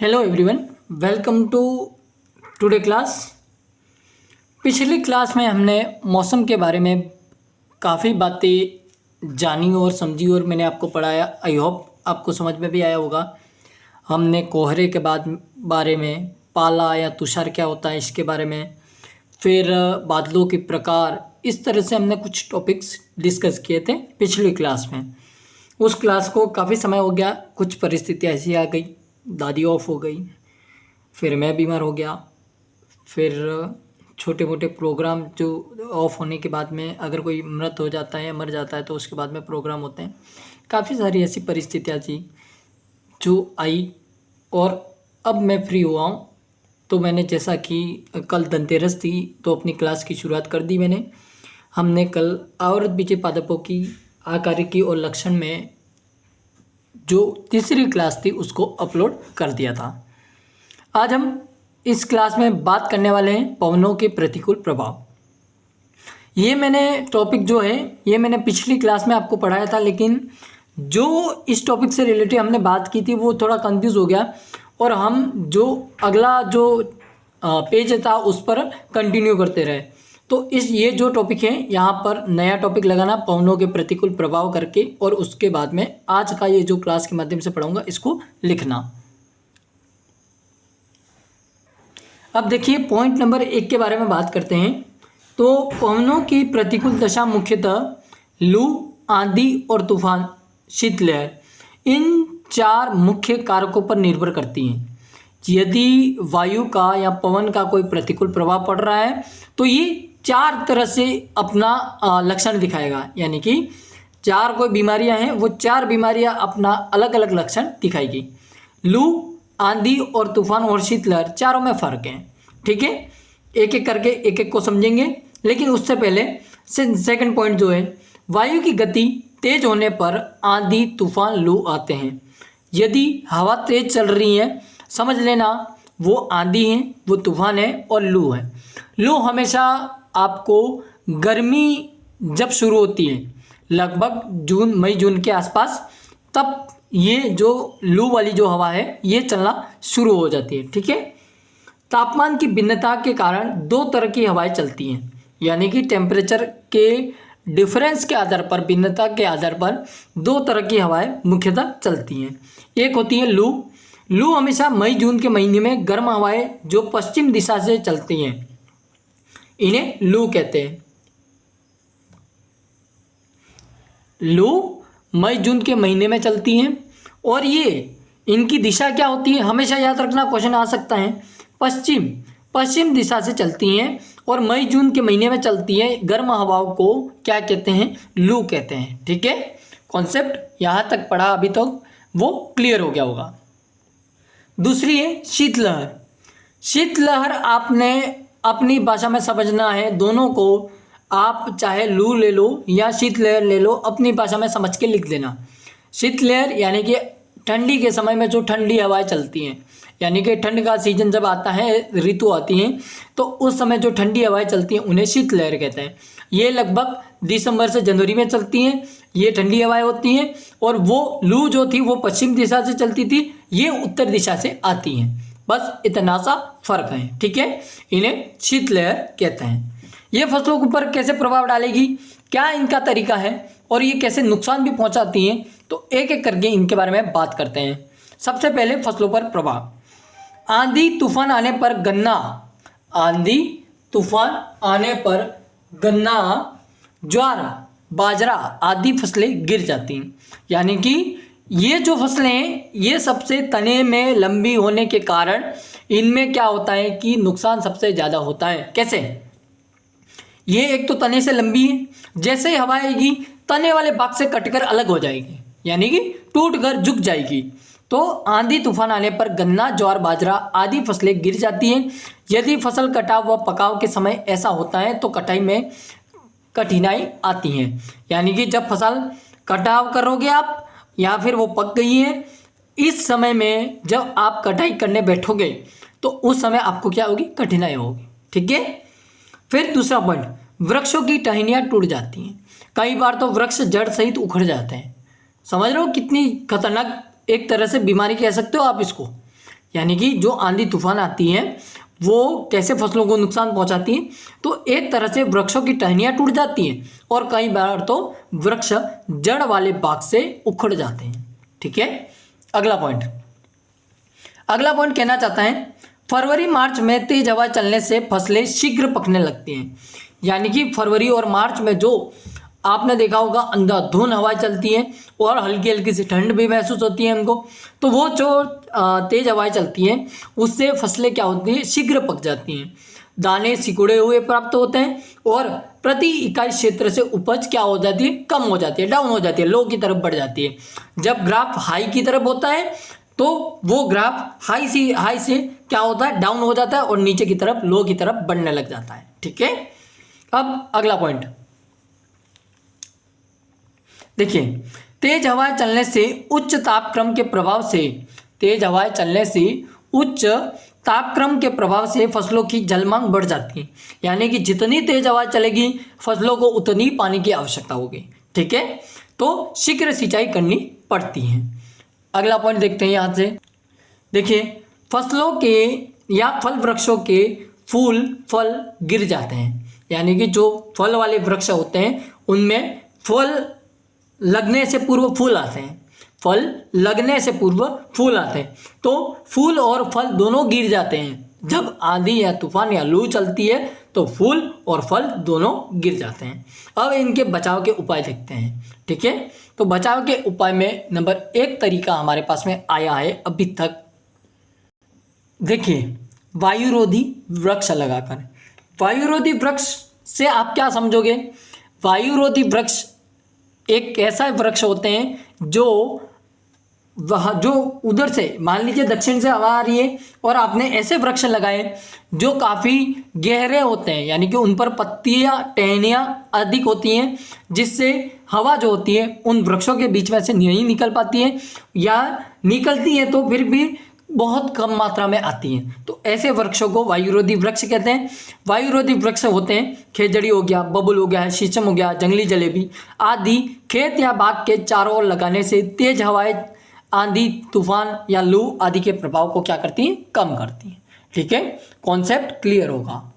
Hello everyone, welcome to today class. पिछली class में हमने मौसम के बारे में काफ़ी बातें जानी और समझी और मैंने आपको पढ़ाया। आई होप आपको समझ में भी आया होगा। हमने कोहरे के बारे में, पाला या तुषार क्या होता है इसके बारे में, फिर बादलों के प्रकार, इस तरह से हमने कुछ टॉपिक्स डिस्कस किए थे पिछली क्लास में। उस क्लास को काफ़ी समय हो गया, कुछ परिस्थितियाँ ऐसी आ गई, दादी ऑफ हो गई, फिर मैं बीमार हो गया, फिर छोटे मोटे प्रोग्राम जो ऑफ होने के बाद में अगर कोई मृत हो जाता है या मर जाता है तो उसके बाद में प्रोग्राम होते हैं। काफ़ी सारी ऐसी परिस्थितियाँ थी जो आई और अब मैं फ्री हुआ हूँ। तो मैंने जैसा कि कल धनतेरस थी तो अपनी क्लास की शुरुआत कर दी मैंने। हमने कल आवर्त बीजे पादपों की आकारिकी और लक्षण में जो तीसरी क्लास थी उसको अपलोड कर दिया था। आज हम इस क्लास में बात करने वाले हैं पवनों के प्रतिकूल प्रभाव। ये मैंने टॉपिक जो है ये मैंने पिछली क्लास में आपको पढ़ाया था, लेकिन जो इस टॉपिक से रिलेटेड हमने बात की थी वो थोड़ा कंफ्यूज हो गया और हम जो अगला जो पेज था उस पर कंटिन्यू करते रहे। तो ये जो टॉपिक है यहाँ पर नया टॉपिक लगाना, पवनों के प्रतिकूल प्रभाव करके, और उसके बाद में आज का ये जो क्लास के माध्यम से पढ़ाऊंगा इसको लिखना। अब देखिए पॉइंट नंबर 1 के बारे में बात करते हैं। तो पवनों की प्रतिकूल दशा मुख्यतः लू, आंधी और तूफान, शीतलहर, इन 4 मुख्य कारकों पर निर्भर करती हैं। यदि वायु का या पवन का कोई प्रतिकूल प्रभाव पड़ रहा है तो ये 4 तरह से अपना लक्षण दिखाएगा, यानी कि 4 कोई बीमारियां हैं वो 4 बीमारियां अपना अलग अलग लक्षण दिखाएगी। लू, आंधी और तूफान और शीतलहर चारों में फ़र्क है, ठीक है। एक एक करके एक एक को समझेंगे, लेकिन उससे पहले सेकंड पॉइंट जो है, वायु की गति तेज होने पर आंधी, तूफान, लू आते हैं। यदि हवा तेज चल रही है समझ लेना वो आंधी है, वो तूफान है और लू है। लू हमेशा आपको गर्मी जब शुरू होती है लगभग मई जून के आसपास, तब ये जो लू वाली जो हवा है ये चलना शुरू हो जाती है, ठीक है। तापमान की भिन्नता के कारण 2 तरह की हवाएं चलती हैं, यानी कि टेम्परेचर के डिफरेंस के आधार पर, भिन्नता के आधार पर 2 तरह की हवाएं मुख्यतः चलती हैं। एक होती है लू। लू हमेशा मई जून के महीने में गर्म हवाएं जो पश्चिम दिशा से चलती हैं, इन्हें लू कहते हैं। लू मई जून के महीने में चलती हैं और ये इनकी दिशा क्या होती है, हमेशा याद रखना, क्वेश्चन आ सकता है। पश्चिम दिशा से चलती हैं और मई जून के महीने में चलती हैं। गर्म हवाओं को क्या कहते हैं, लू कहते हैं, ठीक है। कॉन्सेप्ट यहाँ तक पढ़ा अभी तक वो क्लियर हो गया होगा। दूसरी है शीतलहर। शीतलहर आपने अपनी भाषा में समझना है, दोनों को आप चाहे लू ले लो या शीतलहर ले लो, अपनी भाषा में समझ के लिख देना। शीतलहर यानी कि ठंडी के समय में जो ठंडी हवाएं चलती हैं, यानी कि ठंड का सीजन जब आता है, ऋतु आती हैं, तो उस समय जो ठंडी हवाएं चलती हैं उन्हें शीतलहर कहते हैं। ये लगभग दिसंबर से जनवरी में चलती हैं, ये ठंडी हवाएं होती हैं। और वो लू जो थी वो पश्चिम दिशा से चलती थी, ये उत्तर दिशा से आती हैं। बस इतना सा फर्क है, ठीक है। इन्हें शीतलहर कहते हैं। ये फसलों के ऊपर कैसे प्रभाव डालेगी, क्या इनका तरीका है और ये कैसे नुकसान भी पहुंचाती हैं, तो एक एक करके इनके बारे में बात करते हैं। सबसे पहले फसलों पर प्रभाव। आंधी तूफान आने पर गन्ना, आंधी तूफान आने पर गन्ना, ज्वार, बाजरा आदि फसलें गिर जाती हैं। यानी कि ये जो फसलें हैं ये सबसे तने में लंबी होने के कारण इनमें क्या होता है कि नुकसान सबसे ज़्यादा होता है। कैसे? ये एक तो तने से लंबी है, जैसे ही हवा आएगी तने वाले भाग से कटकर अलग हो जाएगी, यानी कि टूटकर झुक जाएगी। तो आंधी तूफान आने पर गन्ना, ज्वार, बाजरा आदि फसलें गिर जाती हैं। यदि फसल कटाव व पकाव के समय ऐसा होता है तो कटाई में कठिनाई आती हैं। यानी कि जब फसल कटाव करोगे आप या फिर वो पक गई है, इस समय में जब आप कटाई करने बैठोगे तो उस समय आपको क्या होगी, कठिनाई होगी, ठीक है। फिर दूसरा पॉइंट, वृक्षों की टहनियाँ टूट जाती हैं। कई बार तो वृक्ष जड़ सहित उखड़ जाते हैं। समझ रहे हो कितनी खतरनाक एक तरह से बीमारी कह सकते हो आप इसको, यानी कि जो आंधी तूफान आती है वो कैसे फसलों को नुकसान पहुंचाती है। तो एक तरह से वृक्षों की टहनियाँ टूट जाती हैं और कई बार तो वृक्ष जड़ वाले भाग से उखड़ जाते हैं। ठीक है, अगला पॉइंट कहना चाहता है फरवरी मार्च में तेज हवा चलने से फसलें शीघ्र पकने लगती हैं। यानी कि फरवरी और मार्च में जो आपने देखा होगा अंधाधुंध हवा चलती है और हल्की हल्की सी ठंड भी महसूस होती है हमको, तो वो जो तेज हवाएं चलती हैं उससे फसलें क्या होती हैं, शीघ्र पक जाती हैं। दाने सिकुड़े हुए प्राप्त होते हैं और प्रति इकाई क्षेत्र से उपज क्या हो जाती है, कम हो जाती है, डाउन हो जाती है, लो की तरफ बढ़ जाती है। जब ग्राफ हाई की तरफ होता है तो वो ग्राफ हाई से क्या होता है, डाउन हो जाता है और नीचे की तरफ लो की तरफ बढ़ने लग जाता है। ठीक है, अब अगला पॉइंट देखिए, तेज हवाएं चलने से उच्च तापक्रम के प्रभाव से फसलों की जलमांग बढ़ जाती है। यानी कि जितनी तेज हवा चलेगी फसलों को उतनी पानी की आवश्यकता होगी। ठीक है, तो शीघ्र सिंचाई करनी पड़ती है। अगला पॉइंट देखते हैं यहाँ से। देखिए, फसलों के या फल वृक्षों के फल गिर जाते हैं। यानी कि जो फल वाले वृक्ष होते हैं उनमें फल लगने से पूर्व फूल आते हैं, तो फूल और फल दोनों गिर जाते हैं। जब आंधी या तूफान या लू चलती है तो फूल और फल दोनों गिर जाते हैं। अब इनके बचाव के उपाय देखते हैं। ठीक है, तो बचाव के उपाय में नंबर 1 तरीका हमारे पास में आया है अभी तक। देखिए, वायुरोधी वृक्ष लगाकर। वायुरोधी वृक्ष से आप क्या समझोगे? वायुरोधी वृक्ष एक ऐसा वृक्ष होते हैं जो उधर से, मान लीजिए दक्षिण से हवा आ रही है और आपने ऐसे वृक्ष लगाए जो काफ़ी गहरे होते हैं, यानी कि उन पर पत्तियां टहनियाँ अधिक होती हैं, जिससे हवा जो होती है उन वृक्षों के बीच में से नहीं निकल पाती है, या निकलती है तो फिर भी बहुत कम मात्रा में आती हैं। तो ऐसे वृक्षों को वायुरोधी वृक्ष कहते हैं। वायुरोधी वृक्ष होते हैं खेजड़ी हो गया, बबूल हो गया, शीशम हो गया, जंगली जलेबी आदि खेत या बाग के चारों ओर लगाने से तेज हवाएं आंधी तूफान या लू आदि के प्रभाव को क्या करती हैं, कम करती हैं। ठीक है, कॉन्सेप्ट क्लियर होगा।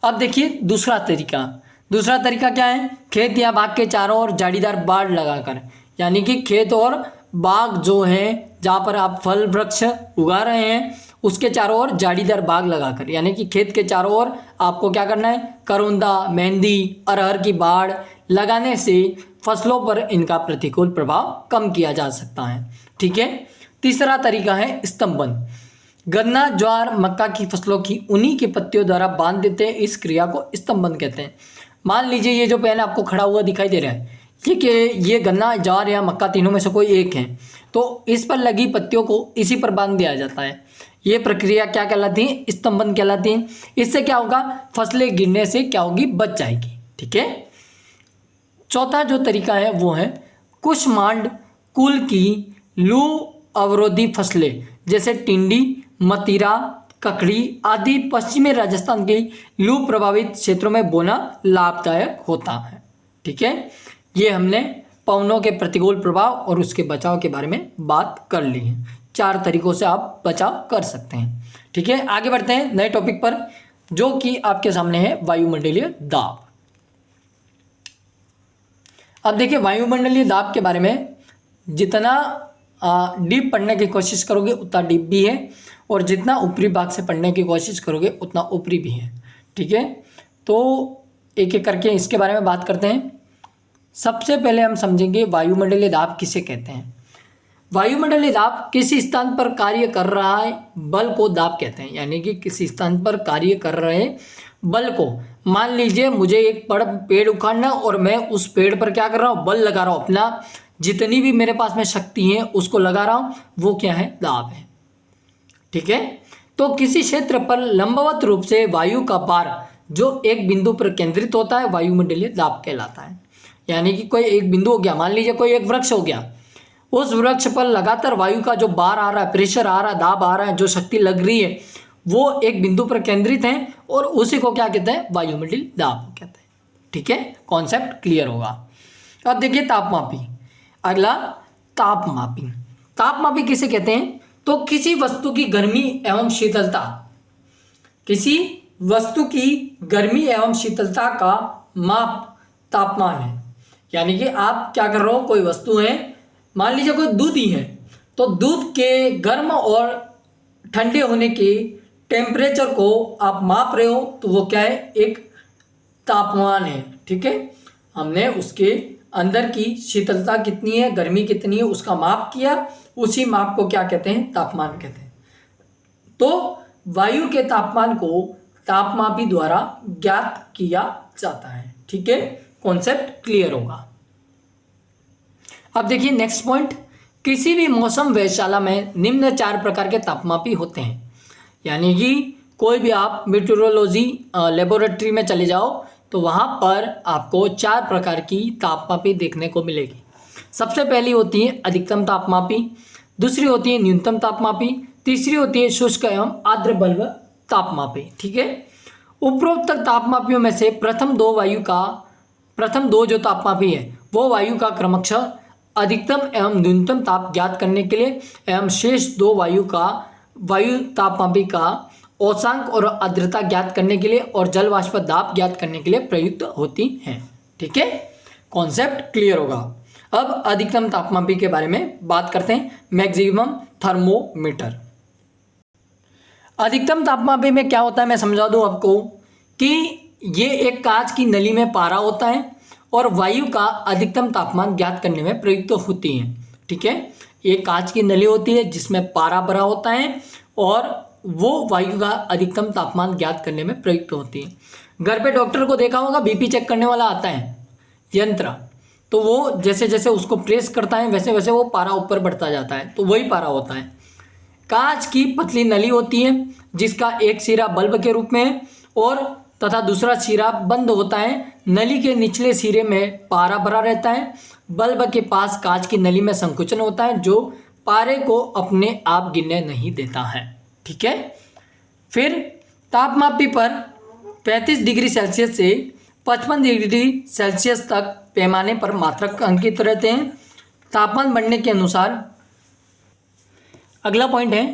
अब देखिए दूसरा तरीका क्या है? खेत या बाग के चारों ओर झाड़ीदार बाड़ लगाकर। यानी कि खेत और बाग जो है जहाँ पर आप फल वृक्ष उगा रहे हैं उसके चारों ओर झाड़ीदार बाग लगाकर, यानी कि खेत के चारों ओर आपको क्या करना है, करौंदा, मेहंदी, अरहर की बाड़ लगाने से फसलों पर इनका प्रतिकूल प्रभाव कम किया जा सकता है। ठीक है, तीसरा तरीका है स्तंभन। गन्ना, ज्वार, मक्का की फसलों की उन्हीं के पत्तियों द्वारा बांध देते हैं। इस क्रिया को स्तंभन कहते हैं। मान लीजिए ये जो पेन आपको खड़ा हुआ दिखाई दे रहा है, ये गन्ना, ज्वार या मक्का तीनों में से कोई एक है, तो इस पर लगी पत्तियों को इसी पर बांध दिया जाता है। ये प्रक्रिया क्या कहलाती है? स्तंभन कहलाती है। इससे क्या होगा, फसलें गिरने से क्या होगी, बच जाएगी। ठीक है, चौथा जो तरीका है वो है कुष्मांड कुल की लू अवरोधी फसलें, जैसे टिंडी, मतीरा, ककड़ी आदि पश्चिमी राजस्थान के लू प्रभावित क्षेत्रों में बोना लाभदायक होता है। ठीक है, ये हमने पवनों के प्रतिकूल प्रभाव और उसके बचाव के बारे में बात कर ली है। 4 तरीकों से आप बचाव कर सकते हैं। ठीक है, आगे बढ़ते हैं नए टॉपिक पर, जो कि आपके सामने है वायुमंडलीय दाब। अब देखिए, वायुमंडलीय दाब के बारे में जितना डीप पढ़ने की कोशिश करोगे उतना डीप भी है, और जितना ऊपरी भाग से पढ़ने की कोशिश करोगे उतना ऊपरी भी है। ठीक है, तो एक एक करके इसके बारे में बात करते हैं। सबसे पहले हम समझेंगे वायुमंडलीय दाब किसे कहते हैं। वायुमंडलीय दाब किसी स्थान पर कार्य कर रहा है बल को दाब कहते हैं। यानी कि किसी स्थान पर कार्य कर रहे बल को, मान लीजिए मुझे एक पेड़ उखाड़ना और मैं उस पेड़ पर क्या कर रहा हूँ, बल लगा रहा हूँ, अपना जितनी भी मेरे पास में शक्ति है उसको लगा रहा हूँ, वो क्या है, दाब है। ठीक है, तो किसी क्षेत्र पर लंबवत रूप से वायु का भार जो एक बिंदु पर केंद्रित होता है वायुमंडलीय दाब कहलाता है। यानी कि कोई एक बिंदु हो गया, मान लीजिए कोई एक वृक्ष हो गया, उस वृक्ष पर लगातार वायु का जो भार आ रहा है, प्रेशर आ रहा है, दाब आ रहा है, जो शक्ति लग रही है, वो एक बिंदु पर केंद्रित है और उसी को क्या कहते हैं, वायुमंडलीय दाब कहते हैं। ठीक है, कॉन्सेप्ट क्लियर होगा। अब देखिए तापमापी। अगला तापमापी। तापमापी किसे कहते हैं? तो किसी वस्तु की गर्मी एवं शीतलता, किसी वस्तु की गर्मी एवं शीतलता का माप तापमान है। यानी कि आप क्या कर रहे हो, कोई वस्तु है, मान लीजिए कोई दूध ही है, तो दूध के गर्म और ठंडे होने के टेम्परेचर को आप माप रहे हो, तो वो क्या है, एक तापमान है। ठीक है, हमने उसके अंदर की शीतलता कितनी है, गर्मी कितनी है, उसका माप किया, उसी माप को क्या कहते हैं, तापमान कहते हैं। तो वायु के तापमान को तापमापी द्वारा ज्ञात किया जाता है। ठीक है, कॉन्सेप्ट क्लियर होगा। अब देखिए नेक्स्ट पॉइंट, किसी भी मौसम वेधशाला में निम्न 4 प्रकार के तापमापी होते हैं। यानी कि कोई भी आप मीटरोलॉजी लेबोरेटरी में चले जाओ तो वहाँ पर आपको 4 प्रकार की तापमापी देखने को मिलेगी। सबसे पहली होती है अधिकतम तापमापी, दूसरी होती है न्यूनतम तापमापी, तीसरी होती है शुष्क एवं आर्द्र बल्ब तापमापी। ठीक है, उपरोक्त तापमापियों में से प्रथम दो जो तापमापी है वो वायु का क्रमशः अधिकतम एवं न्यूनतम ताप ज्ञात करने के लिए एवं शेष 2 वायु तापमापी का औष्णांक और आर्द्रता ज्ञात करने के लिए और जल वाष्प दाब ज्ञात करने के लिए प्रयुक्त होती हैं। ठीक है, कॉन्सेप्ट क्लियर होगा। अब अधिकतम तापमापी के बारे में बात करते हैं, मैक्सिमम थर्मोमीटर। अधिकतम तापमापी में क्या होता है, मैं समझा दूं आपको कि ये एक कांच की नली में पारा होता है और वायु का अधिकतम तापमान ज्ञात करने में प्रयुक्त होती हैं। ठीक है, ये कांच की नली होती है जिसमें पारा भरा होता है और वो वायु का अधिकतम तापमान ज्ञात करने में प्रयुक्त होती है। घर पे डॉक्टर को देखा होगा, बीपी चेक करने वाला आता है यंत्र, तो वो जैसे जैसे उसको प्रेस करता है वैसे वैसे वो पारा ऊपर बढ़ता जाता है, तो वही पारा होता है। कांच की पतली नली होती है जिसका एक सिरा बल्ब के रूप में है और तथा दूसरा सिरा बंद होता है। नली के निचले सिरे में पारा भरा रहता है। बल्ब के पास कांच की नली में संकुचन होता है जो पारे को अपने आप गिरने नहीं देता है। ठीक है, फिर तापमापी पर 35 डिग्री सेल्सियस से 55 डिग्री सेल्सियस तक पैमाने पर मात्रक अंकित रहते हैं। तापमान बढ़ने के अनुसार, अगला पॉइंट है,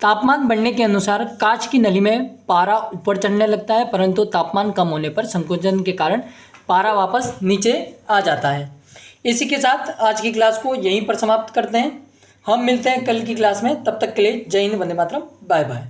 तापमान बढ़ने के अनुसार कांच की नली में पारा ऊपर चढ़ने लगता है, परंतु तापमान कम होने पर संकोचन के कारण पारा वापस नीचे आ जाता है। इसी के साथ आज की क्लास को यहीं पर समाप्त करते हैं। हम मिलते हैं कल की क्लास में, तब तक के लिए जय हिंद, वंदे मातरम, बाय बाय।